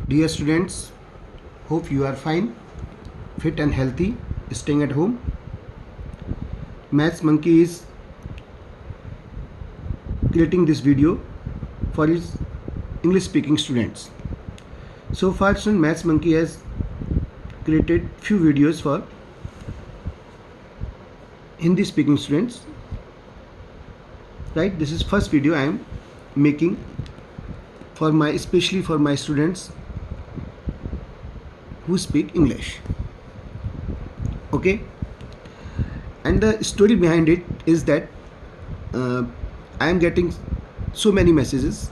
Dear students, hope you are fine, fit and healthy, staying at home. Maths Monkey is creating this video for his English speaking students. So far, student, Maths Monkey has created few videos for Hindi speaking students. Right, this is first video I am making for especially for my students who speak English. Okay, and the story behind it is that I am getting so many messages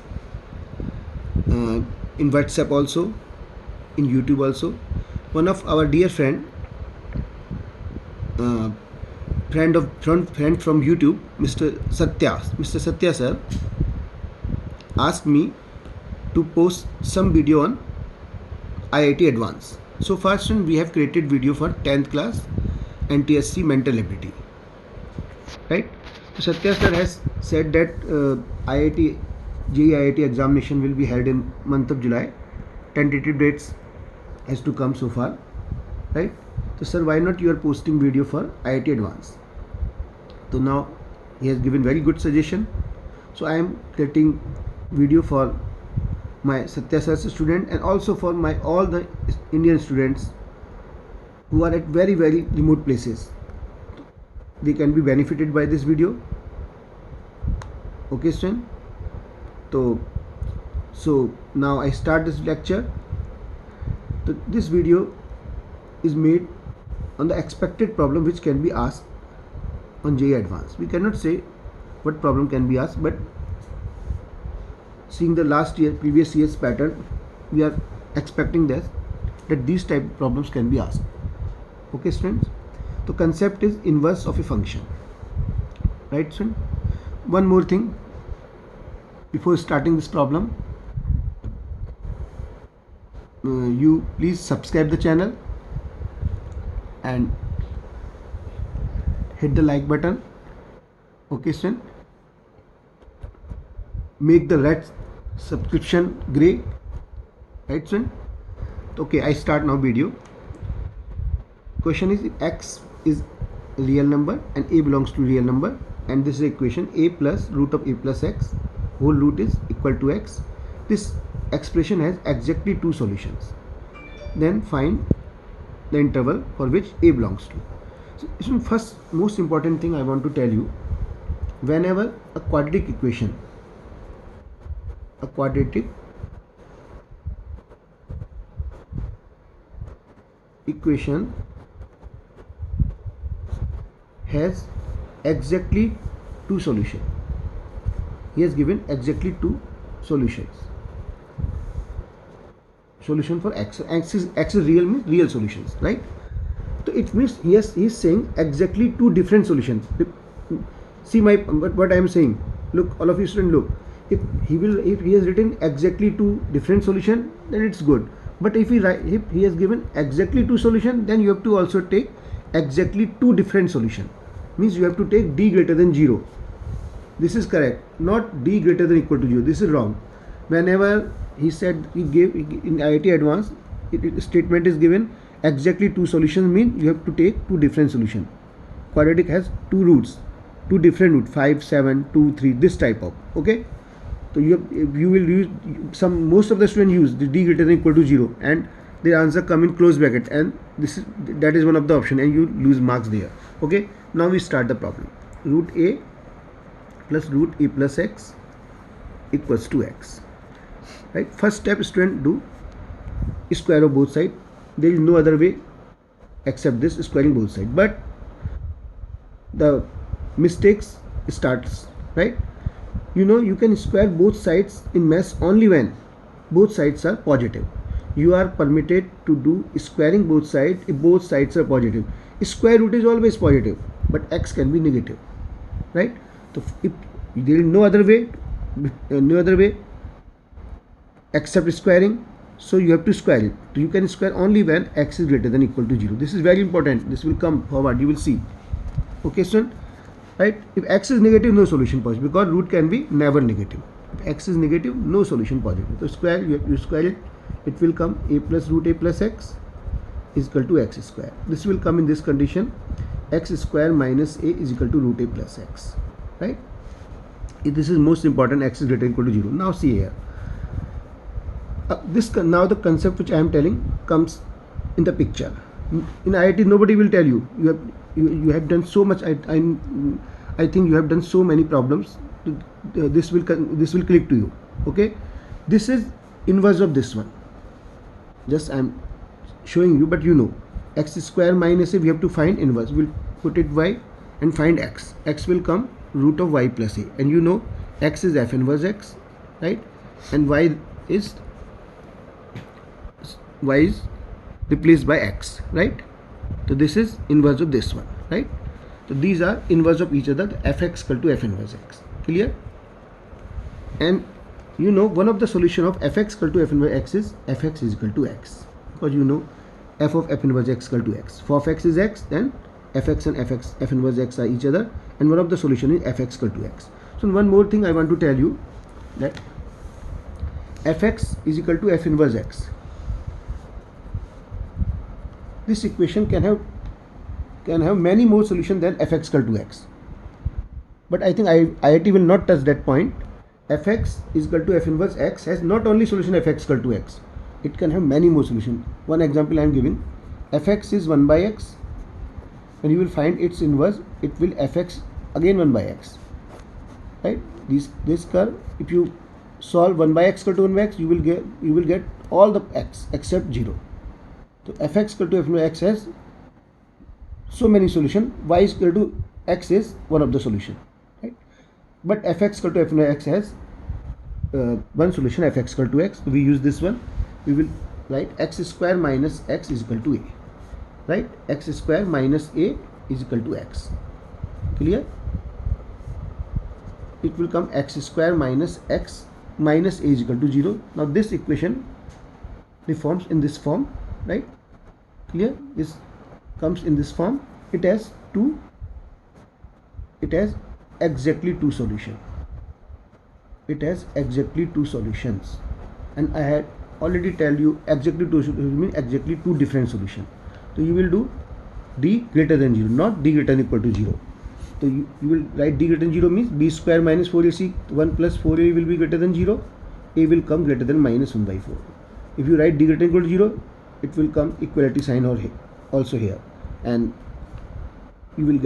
in WhatsApp also, in YouTube also. One of our dear friend from YouTube, Mr. Satya sir, asked me to post some video on IIT Advanced. So far, student, we have created video for 10th class NTSC mental ability. Right? So Satya sir has said that JEE IIT examination will be held in month of July. Tentative dates has to come so far. Right? So sir, why not you are posting video for IIT Advanced? So now he has given very good suggestion. So I am creating video for my Satya sir's student and also for my all the Indian students who are at very remote places. They can be benefited by this video. Okay, student. So now I start this lecture. So this video is made on the expected problem which can be asked on JEE Advanced. We cannot say what problem can be asked, but seeing the previous year's pattern, we are expecting that these type of problems can be asked. Okay, students. The concept is inverse of a function. Right, student? One more thing before starting this problem, you please subscribe the channel and hit the like button. Okay, student. Make the red subscription gray. Right, student? Okay, I start now video. Question is, if x is a real number and a belongs to real number, and this is the equation a plus root of a plus x whole root is equal to x. This expression has exactly two solutions. Then find the interval for which a belongs to. So first most important thing I want to tell you, whenever a quadratic equation has exactly two solutions. He has given exactly two solutions. Solution for x. X is real, means real solutions, right? So it means he is saying exactly two different solutions. See what I am saying. Look, all of you students, look. If he has written exactly two different solution, then it's good. But if he has given exactly two solution, then you have to also take exactly two different solution. Means you have to take d greater than 0. This is correct, not d greater than equal to 0. This is wrong. Whenever he said in IIT Advanced, statement is given exactly two solutions, mean you have to take two different solution. Quadratic has two roots, two different roots, 5, 7, 2, 3, this type of. Okay. So you will use most of the students use the d greater than equal to 0 and the answer come in close bracket, and that is one of the option, and you lose marks there. Okay, now we start the problem. Root a plus root a plus x equals to x. Right, first step, student, do square of both sides. There is no other way except this, squaring both sides, but the mistakes starts. Right, you can square both sides in maths only when both sides are positive. You are permitted to do squaring both sides if both sides are positive. Square root is always positive, but x can be negative. Right, so if there is no other way except squaring, so you have to square it. You can square only when x is greater than equal to 0. This is very important. This will come forward, you will see. Okay, student. Right, if x is negative, no solution possible, because root can be never negative. If x is negative, no solution positive. So you square it it will come a plus root a plus x is equal to x square. This will come in this condition, x square minus a is equal to root a plus x, right? This is most important, x is greater than equal to 0. Now see here, now the concept which I am telling comes in the picture. In IIT nobody will tell you, you have done so much. I think you have done so many problems. This will click to you. Okay, this is inverse of this one. Just I am showing you, but you know, x square minus a, we have to find inverse. We'll put it y and find x. X will come root of y plus a, and you know x is f inverse x, right? And y is replaced by x, right? So this is inverse of this one, right? So these are inverse of each other, fx equal to f inverse x. Clear? And you know one of the solution of fx equal to f inverse x is fx is equal to x, because you know f of f inverse x equal to x. For x is x, then fx and f inverse x are each other, and one of the solution is fx equal to x. So one more thing I want to tell you, that fx is equal to f inverse x. This equation can have many more solutions than fx equal to x. But I think IIT will not touch that point. Fx is equal to f inverse x has not only solution fx equal to x, it can have many more solutions. One example I am giving, fx is 1 by x. When you will find its inverse, it will fx again 1 by x, right? This curve, if you solve 1 by x equal to 1 by x, you will get all the x except 0. So fx equal to f inverse x has so many solutions. Y is equal to x is one of the solution, right? But fx equal to f inverse x has one solution, fx equal to x. So we use this one. We will write x square minus x is equal to a, right? X square minus a is equal to x. Clear? It will come x square minus x minus a is equal to 0. Now this equation reforms in this form, right? Clear? This comes in this form. It has exactly two solutions. It has exactly two solutions, and I had already tell you exactly two solutions mean exactly two different solutions. So you will do d greater than 0, not d greater than equal to 0. So you will write d greater than 0 means b square minus 4ac 1 plus 4a will be greater than 0. A will come greater than minus 1 by 4. If you write d greater than equal to 0, it will come equality sign or also here, and you will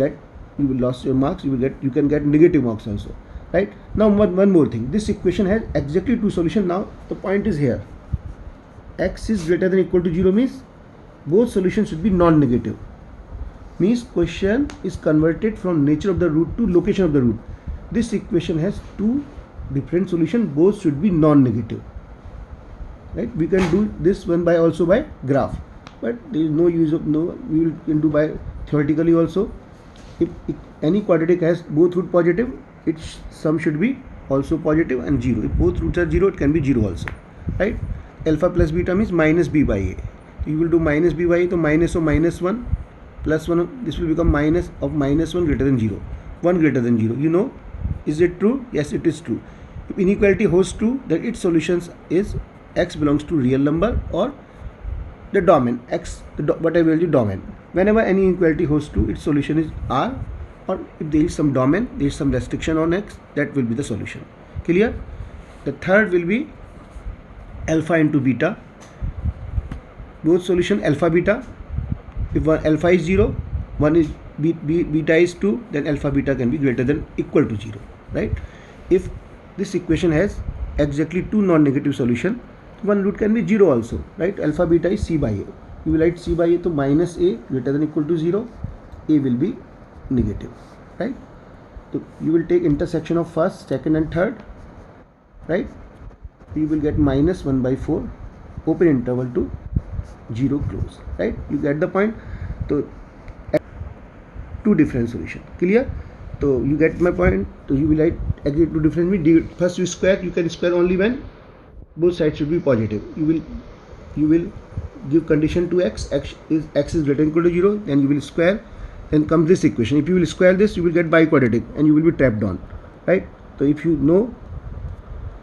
lose your marks. You can get negative marks also, right? Now one more thing, this equation has exactly two solutions. Now the point is here, x is greater than equal to 0 means both solutions should be non-negative, means question is converted from nature of the root to location of the root. This equation has two different solutions, both should be non-negative, right? We can do this one by also by graph, but there is no use of we can do by theoretically also. If any quadratic has both root positive, its sum should be also positive and 0. If both roots are 0, it can be 0 also, right? Alpha plus beta means minus b by a. You will do minus b by a, so minus of minus 1 plus 1, this will become minus of minus 1 greater than 0. 1 greater than 0. You know, is it true? Yes, it is true. If inequality holds true, then its solutions is x belongs to real number or the domain x, whatever the domain. Whenever any inequality holds true, its solution is R, or if there is some domain, there is some restriction on x, that will be the solution. Clear? The third will be alpha into beta. Both solution alpha beta. If one alpha is 0, one is beta is 2, then alpha beta can be greater than equal to 0, right? If this equation has exactly two non-negative solution, one root can be 0 also, right? Alpha beta is c by a. You will write c by a, so minus a greater than equal to 0, a will be negative, right? So you will take intersection of first, second and third, right? You will get minus 1 by 4 open interval to 0 close, right? You get the point? So two different solution. Clear? So you get my point. So you will write exactly two different means. First you square, you can square only when both sides should be positive. You will give condition to x is greater than equal to 0, then you will square, then comes this equation. If you will square this, you will get biquadratic and you will be trapped on, right? So if you know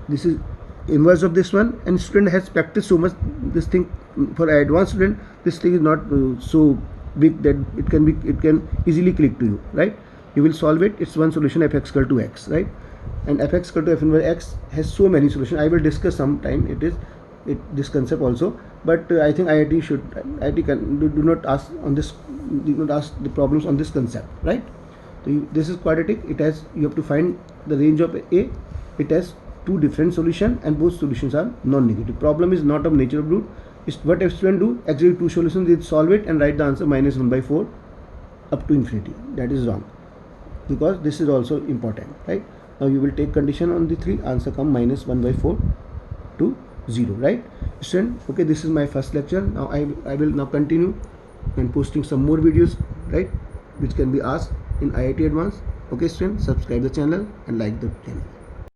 this is inverse of this one, and student has practiced so much this thing. For advanced student, this thing is not so big that it can easily click to you, right? You will solve it. It's one solution, fx equal to x, right? And fx equal to f inverse x has so many solutions. I will discuss sometime this concept also, but I think IIT can do not ask on this, do not ask the problems on this concept, right? So this is quadratic. It has, you have to find the range of A. It has two different solutions and both solutions are non-negative. Problem is not of nature of root. What a student do? Execute two solutions, they solve it and write the answer -1/4 up to infinity. That is wrong, because this is also important, right? Now you will take condition on the 3, answer come -1/4 to 0, right? Student, okay, this is my first lecture. Now I will now continue and posting some more videos, right, which can be asked in IIT Advanced. Okay student, subscribe the channel and like the channel.